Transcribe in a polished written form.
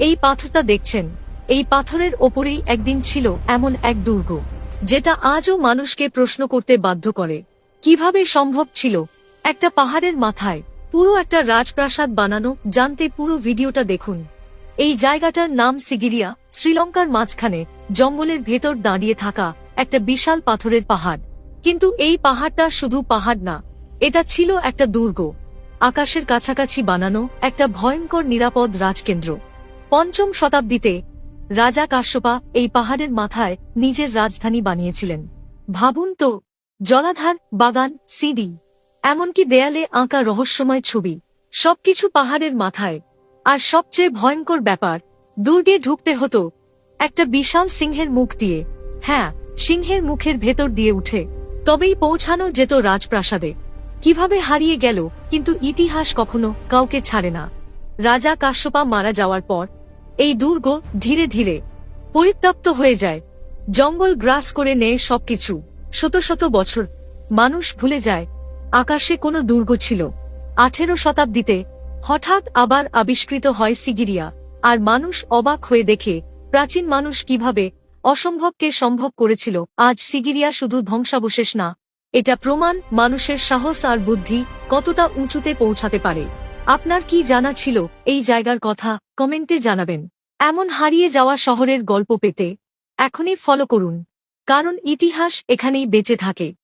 এই পাথরটা দেখছেন, এই পাথরের ওপরেই একদিন ছিল এমন এক দুর্গ, যেটা আজও মানুষকে প্রশ্ন করতে বাধ্য করে, কিভাবে সম্ভব ছিল একটা পাহাড়ের মাথায় পুরো একটা রাজপ্রাসাদ বানানো। জানতে পুরো ভিডিওটা দেখুন। এই জায়গাটার নাম সিগিরিয়া, শ্রীলঙ্কার মাঝখানে জঙ্গলের ভেতর দাঁড়িয়ে থাকা একটা বিশাল পাথরের পাহাড়। কিন্তু এই পাহাড়টা শুধু পাহাড় না, এটা ছিল একটা দুর্গ, আকাশের কাছাকাছি বানানো একটা ভয়ঙ্কর নিরাপদ রাজকেন্দ্র। পঞ্চম শতাব্দীতে রাজা কাশ্যপা এই পাহাড়ের মাথায় নিজের রাজধানী বানিয়েছিলেন। ভাবুন তো, জলাধার, বাগান, সিঁড়ি, এমনকি দেয়ালে আঁকা রহস্যময় ছবি, সবকিছু পাহাড়ের মাথায়। আর সবচেয়ে ভয়ঙ্কর ব্যাপার, দুর্গে ঢুকতে হতো একটা বিশাল সিংহের মুখ দিয়ে। হ্যাঁ, সিংহের মুখের ভেতর দিয়ে উঠে তবেই পৌঁছানো যেত রাজপ্রাসাদে। কিভাবে হারিয়ে গেল, কিন্তু ইতিহাস কখনো কাউকে ছাড়ে না। রাজা কাশ্যপা মারা যাওয়ার পর এই দুর্গ ধীরে ধীরে পরিত্যক্ত হয়ে যায়, জঙ্গল গ্রাস করে নেয় সবকিছু। শত শত বছর মানুষ ভুলে যায় আকাশে কোনো দুর্গ ছিল। 18 শতাব্দীতে হঠাৎ আবার আবিষ্কৃত হয় সিগিরিয়া, আর মানুষ অবাক হয়ে দেখে প্রাচীন মানুষ কিভাবে অসম্ভবকে সম্ভব করেছিল। আজ সিগিরিয়া শুধু ধ্বংসাবশেষ না, এটা প্রমাণ মানুষের সাহস আর বুদ্ধি কতটা উঁচুতে পৌঁছাতে পারে। আপনার কি জানা ছিল এই জায়গার কথা? কমেন্টে জানাবেন। এমন হারিয়ে যাওয়া শহরের গল্প পেতে এখনই ফলো করুন, কারণ ইতিহাস এখানেই বেঁচে থাকে।